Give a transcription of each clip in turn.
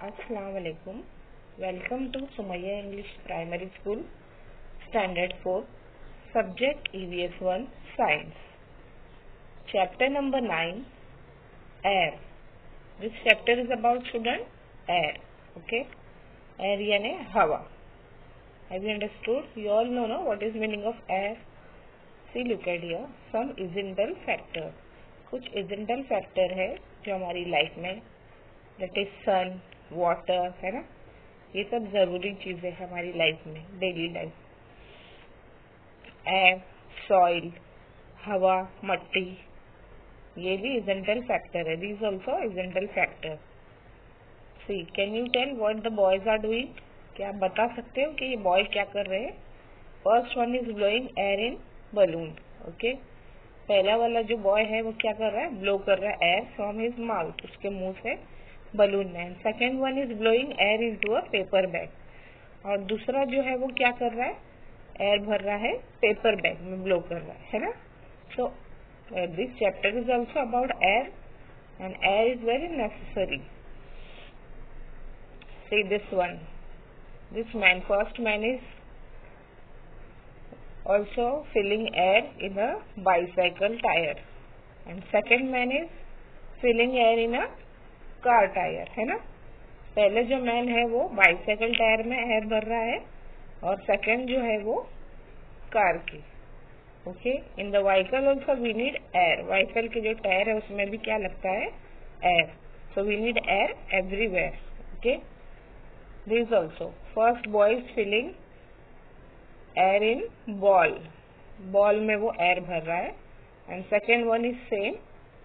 Assalamu alaikum. Welcome to Sumaya English Primary School, Standard 4, Subject EVS 1, Science. Chapter number 9, Air. This chapter is about student air. Okay, air यानी हवा. Have you understood? You all know no what is meaning of air. See, look at here. Some incidental factor. कुछ incidental factor है जो हमारी life में, that is sun, water, है ना, ये सब जरूरी चीजें हमारी लाइफ में, डेली लाइफ. एयर, सॉइल, हवा, मट्टी, ये भी इजेंटल फैक्टर है. These also essential factor. See, can you tell what the boys are doing? क्या आप बता सकते हो कि ये बॉय क्या कर रहे हैं? First one is blowing air in balloon. Okay, पहला वाला जो बॉय है वो क्या कर रहा है? ब्लो कर रहा है एयर फ्रॉम हिज माउथ, उसके मुंह से बलून में. Second one is blowing air into a paper bag. और दूसरा जो है वो क्या कर रहा है? एयर भर रहा है पेपर बैग में, ब्लो कर रहा है ना. So this chapter is also about air and air is very necessary. See this one, this man, first man is also filling air in a bicycle tire and second man is filling air in a car tyre, है ना. पहले जो man है वो bicycle tyre में air भर रहा है और सेकंड जो है वो कार की. Okay, in the vehicle also we need air. Vehicle के जो टायर है उसमें भी क्या लगता है? Air. So we need air everywhere. Okay, this also first boy is filling air in ball. Ball में वो एयर भर रहा है and second one is same,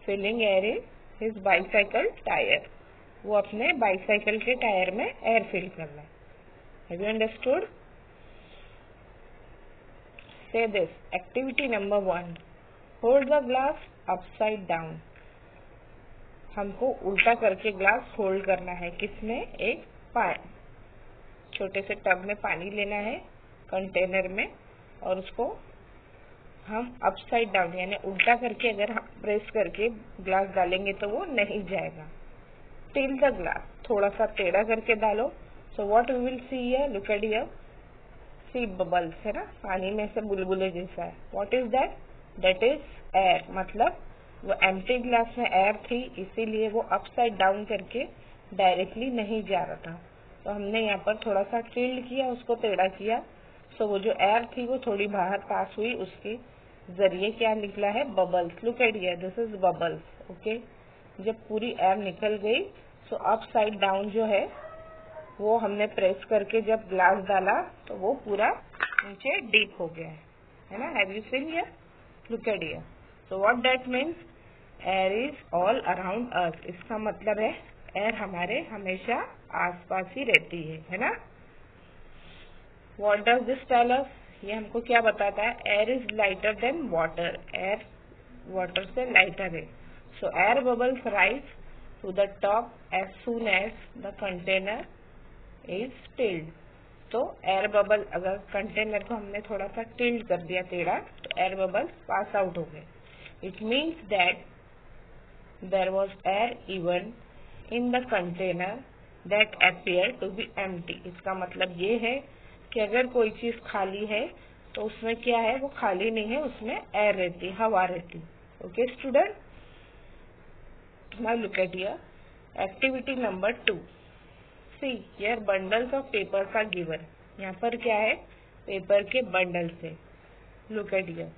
filling air in his bicycle tyre. वो अपने बाइसाइकिल के टायर में air fill कर रहा है. Have you understood? Say this. Activity number 1, hold the glass upside down. हमको उल्टा करके ग्लास होल्ड करना है. किसमें? एक छोटे से टब में पानी लेना है, कंटेनर में, और उसको हम अपसाइड डाउन यानी उल्टा करके अगर हम प्रेस करके ग्लास डालेंगे तो वो नहीं जाएगा. टिल द ग्लास, थोड़ा सा टेढ़ा करके डालो. So what we will see here, look at here. See bubbles, है ना, पानी में से बुलबुले जैसा है. What is that? That is air. मतलब वो एम्प्टी ग्लास में एयर थी, इसीलिए वो अपसाइड डाउन करके डायरेक्टली नहीं जा रहा था. तो हमने यहाँ पर थोड़ा सा टिल्ड किया, उसको टेढ़ा किया. सो वो जो एयर थी वो थोड़ी बाहर पास हुई, उसके जरिए क्या निकला है? Bubbles. Look at here, this is bubbles. Okay, जब पूरी एयर निकल गई सो अपसाइड डाउन जो है वो हमने प्रेस करके जब ग्लास डाला तो वो पूरा नीचे डीप हो गया है ना. Have you seen here? Look at here. So what that means? Air is all around us. इसका मतलब है एयर हमारे हमेशा आसपास ही रहती है ना. What does this tell us? ये हमको क्या बताता है? Air is lighter than water. Air water से लाइटर है. So air bubbles rise to the top as soon as the container is tilted. तो एयर बबल, अगर कंटेनर को हमने थोड़ा सा टिल्ड कर दिया टेढ़ा, तो एयर बबल्स पास आउट हो गए. It means that there was air even in the container that appear to be empty. इसका मतलब ये है कि अगर कोई चीज खाली है तो उसमें क्या है? वो खाली नहीं है, उसमें एयर रहती, हवा रहती. Okay student, now look at here. Activity number 2. See here bundles of papers are given. यहाँ पर क्या है? पेपर के बंडल से. Look at here.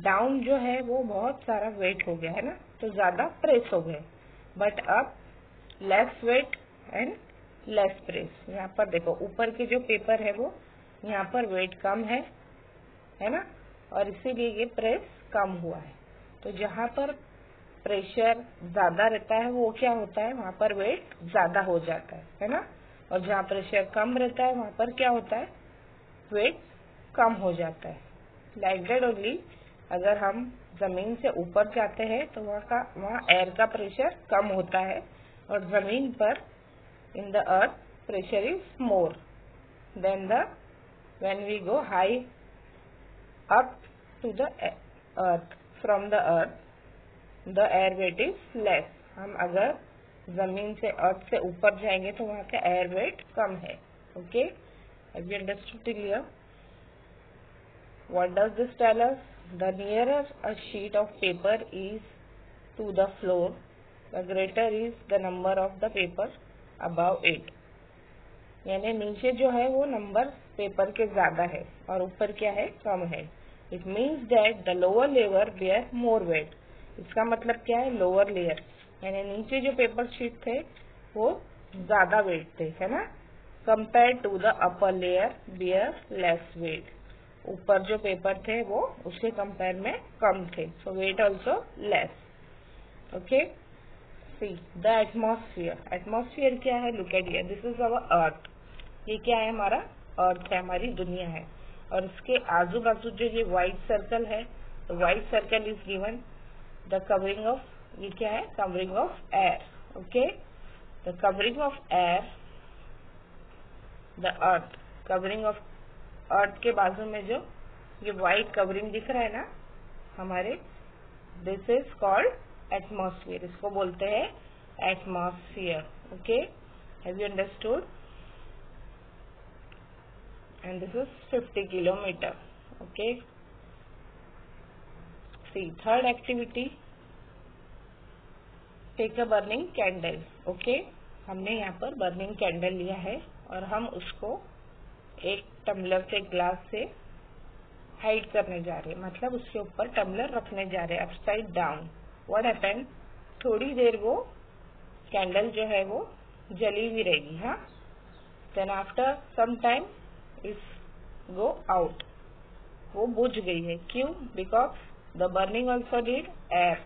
डाउन जो है वो बहुत सारा वेट हो गया है ना, तो ज्यादा प्रेस हो गए. बट अब less weight and less press. यहाँ पर देखो, ऊपर के जो पेपर है वो यहाँ पर वेट कम है ना, और इसीलिए ये प्रेस कम हुआ है. तो जहाँ पर प्रेशर ज्यादा रहता है वो क्या होता है? वहाँ पर वेट ज्यादा हो जाता है ना. और जहाँ प्रेशर कम रहता है वहाँ पर क्या होता है? वेट कम हो जाता है. लाइक दैट ओनली, अगर हम जमीन से ऊपर जाते हैं तो वहाँ एयर का प्रेशर कम होता है, और जमीन पर in the earth pressure is more than when we go high up to the earth. From the earth the air weight is less. हम अगर जमीन से अर्थ से ऊपर जाएंगे तो वहाँ का एयर वेट कम है। Okay, have you understood clear? What does this tell us? The nearer a sheet of paper is to the floor, the greater is the number of the paper above it. यानी नीचे जो है वो number paper के ज्यादा है और ऊपर क्या है, कम है। It means that the lower layer bear more weight. इसका मतलब क्या है, लोअर लेयर यानी नीचे जो पेपर शीट थे वो ज्यादा वेट थे, है ना, compare to the upper layer bear less weight. ऊपर जो पेपर थे वो उसके कंपेयर में कम थे, so weight also less. Okay, see the atmosphere. Atmosphere क्या है, look at here, this is our earth. ये क्या है, हमारा अर्थ है, हमारी दुनिया है। और इसके आजू बाजू जो ये व्हाइट सर्कल है, तो white circle is given the covering of, ये क्या है, covering of air. Okay, the covering of air, the earth, covering of earth के बाजू में जो ये व्हाइट कवरिंग दिख रहा है ना हमारे, दिस इज कॉल्ड एटमॉस्फेयर। इसको बोलते हैं atmosphere. Okay, have you understood? and this is 50 kilometer. Okay, see third activity, take a burning candle. Okay, हमने यहाँ पर बर्निंग कैंडल लिया है और हम उसको एक टम्बलर से, ग्लास से हाइड करने जा रहे हैं, मतलब उसके ऊपर टम्बलर रखने जा रहे हैं अपसाइड डाउन। व्हाट हैपेंड, थोड़ी देर वो कैंडल जो है वो जली हुई रहेगी, हाँ, देन आफ्टर सम टाइम इस गो आउट, वो बुझ गई है। क्यों? Because the burning also need air.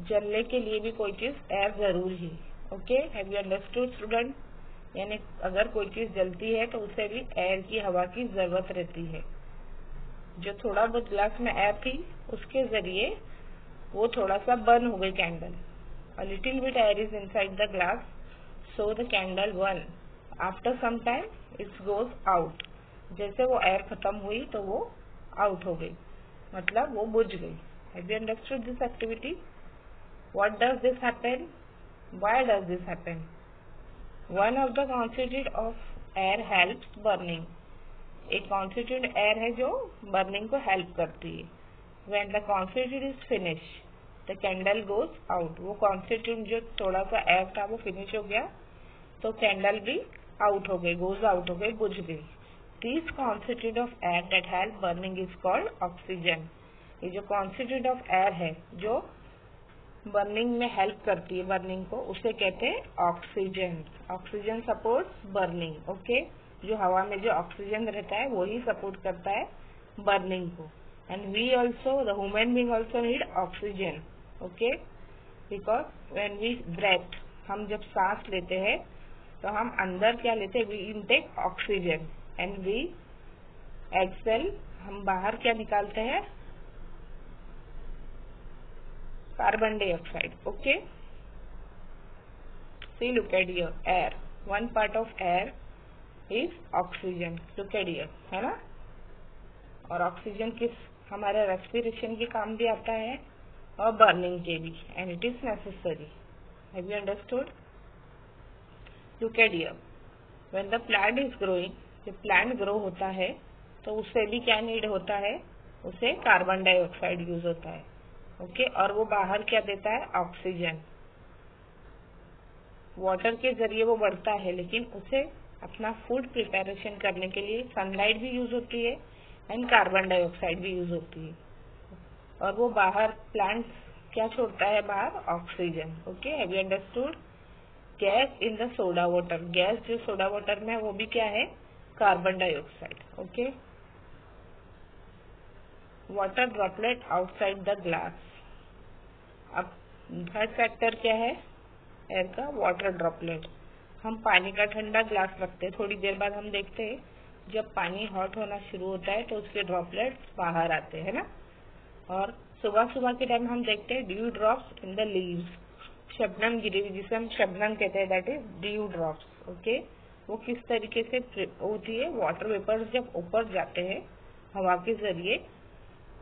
जलने के लिए भी कोई चीज एयर जरूर ही। Okay, have you understood student? यानी अगर कोई चीज जलती है तो उसे भी एयर की, हवा की जरूरत रहती है। जो थोड़ा बहुत ग्लास में एयर थी उसके जरिए वो थोड़ा सा बर्न हो गई candle. A little bit air is inside the glass, so the candle burn. After some time it goes out. जैसे वो एयर खत्म हुई तो वो आउट हो गई, मतलब वो बुझ गई। Have you understood this activity? What does this happen? Why does this happen? One of the constitute of air helps burning. एक कॉन्स्टिट्यूट एयर है जो बर्निंग को हेल्प करती है। When the constitute is finish the candle goes out. वो constitute जो थोड़ा सा एयर था वो फिनिश हो गया तो कैंडल भी आउट हो गई, गोज आउट हो गई, बुझ गई। This constitute of air that help burning is called oxygen. ये जो कॉन्स्टिट्यूट ऑफ एयर है जो बर्निंग में हेल्प करती है बर्निंग को, उसे कहते हैं oxygen. Oxygen supports burning. Okay, जो हवा में जो ऑक्सीजन रहता है वो ही सपोर्ट करता है बर्निंग को। And we also, the human being also need oxygen. Okay, because when we breathe, हम जब सांस लेते हैं तो हम अंदर क्या लेते हैं, we intake oxygen and we exhale, हम बाहर क्या निकालते हैं, carbon dioxide. Okay, see look at here, air, one part of air is oxygen. Look at here, है ना। और ऑक्सीजन किस, हमारे रेस्पिरेशन के काम भी आता है और बर्निंग के भी, and it is necessary. Have you understood? Look at here, when the plant is growing, जब प्लांट ग्रो होता है तो उससे भी क्या नीड होता है, उसे कार्बन डाइऑक्साइड यूज होता है। ओके, और वो बाहर क्या देता है, ऑक्सीजन। वाटर के जरिए वो बढ़ता है, लेकिन उसे अपना फूड प्रिपरेशन करने के लिए सनलाइट भी यूज होती है एंड कार्बन डाइऑक्साइड भी यूज होती है। और वो बाहर प्लांट क्या छोड़ता है बाहर, oxygen. Okay, have you understood? Gas in the soda water, gas जो सोडा वाटर में है वो भी क्या है, carbon dioxide. Okay, water droplet outside the glass. अब थर्ड फैक्टर क्या है एयर का, वाटर ड्रॉपलेट। हम पानी का ठंडा ग्लास रखते हैं, थोड़ी देर बाद हम देखते हैं जब पानी हॉट होना शुरू होता है तो उसके ड्रॉपलेट्स बाहर आते हैं ना। और सुबह सुबह के टाइम हम देखते हैं dew drops in the leaves, शबनम गिरी हुई, जिसे हम शबनम कहते हैं, that is dew drops. Okay, वो किस तरीके से होती है, वाटर वेपर्स जब ऊपर जाते हैं हवा के जरिए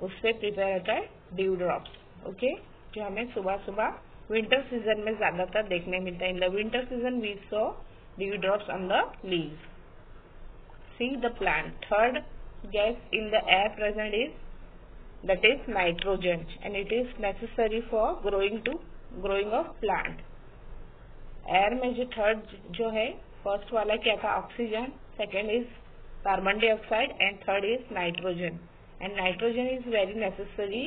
उससे प्रिपेयर होता है ड्यू ड्रॉप्स। ओके, जो हमें सुबह सुबह विंटर सीजन में ज्यादातर देखने मिलता है। In the winter season we saw dew drops on the leaves. See the plant. Third gas in the air present is that is nitrogen and it is necessary for growing of plant। Air में जो third जो है, first वाला क्या था, oxygen, second is carbon dioxide and third is nitrogen. And nitrogen is very necessary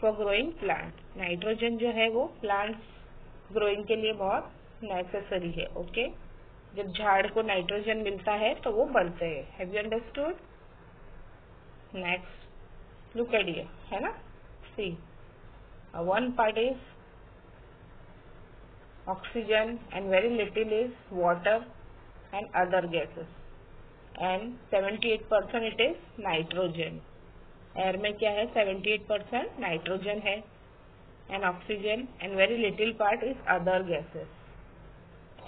for growing plant. Nitrogen जो है वो प्लांट्स ग्रोइंग के लिए बहुत नेसेसरी है। ओके, जब झाड़ को नाइट्रोजन मिलता है तो वो बढ़ते हैं। Have you understood? Next look at here, है ना? See, one part is oxygen and very little is water and other gases and 78% it is nitrogen। Air में क्या है, 78% नाइट्रोजन है and oxygen and very little part is other gases।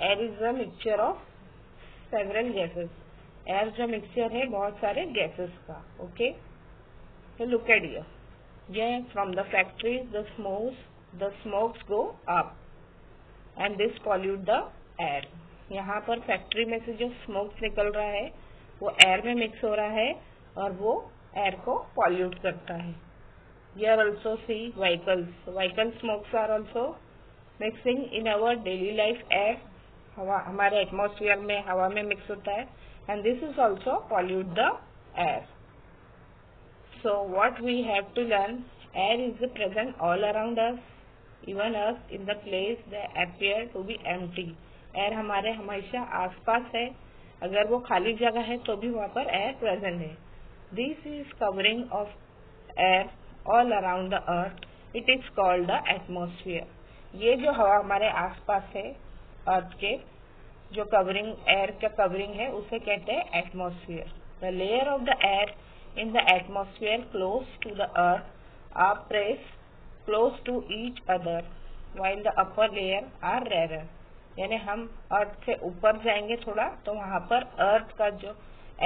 Air is a mixture of several gases। Air जो mixture है बहुत सारे gases का। Okay, so look at here, yeah, from the factories the smokes go up and this pollute the air। यहाँ पर factory में से जो स्मोक्स निकल रहा है वो एयर में मिक्स हो रहा है और वो एयर को पॉल्यूट करता है। Here also see vehicle smokes are also mixing in our daily life air। हवा हमारे एटमॉस्फेयर में हवा में मिक्स होता है and this is also pollute the air। So what we have to learn, air is present all around us, even us in the place they appear to be empty। Air हमारे हमेशा आसपास है, अगर वो खाली जगह है तो भी वहाँ पर एयर प्रेजेंट है। This is covering of air all around the earth, it is called the atmosphere। ये जो हवा हमारे आसपास है अर्थ के, जो कवरिंग एयर का कवरिंग है उसे कहते हैं atmosphere. The layer of the air in the atmosphere close to the earth are pressed close to each other while the upper layer are rarer। यानी हम अर्थ से ऊपर जाएंगे थोड़ा तो वहाँ पर अर्थ का जो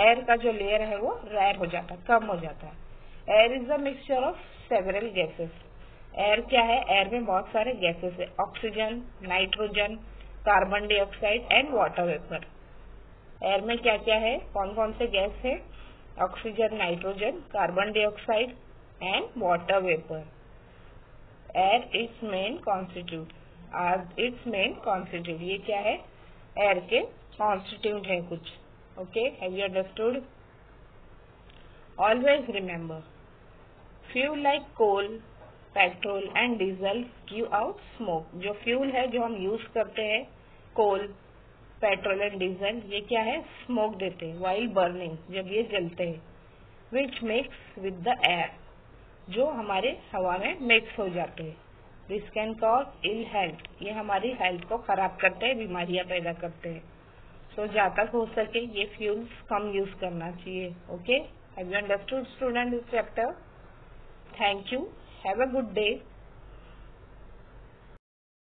एयर का जो लेयर है वो रेयर हो जाता है, कम हो जाता है। Air is a mixture of several gases. Air क्या है, एयर में बहुत सारे गैसेस है, oxygen, nitrogen, carbon dioxide and water vapour. Air में क्या क्या है, कौन कौन से गैस है, oxygen, nitrogen, carbon dioxide and water vapour. Air its main constitute. Its main constitute, ये क्या है, एयर के कॉन्स्टिट्यूट है कुछ। Okay, have you understood? Always remember, fuel like coal, petrol and diesel give out smoke. जो fuel है जो हम यूज करते हैं, कोल, पेट्रोल एंड डीजल, ये क्या है, स्मोक देते हैं वाइल बर्निंग, जब ये जलते हैं। Which mix with the air, जो हमारे हवा में मिक्स हो जाते हैं। This can cause ill health, ये हमारी हेल्थ को खराब करते हैं, बीमारियां पैदा करते हैं। सो जहाँ तक हो सके ये फ्यूल्स कम यूज करना चाहिए। Okay, have you understood student this chapter? Thank you, have a good day.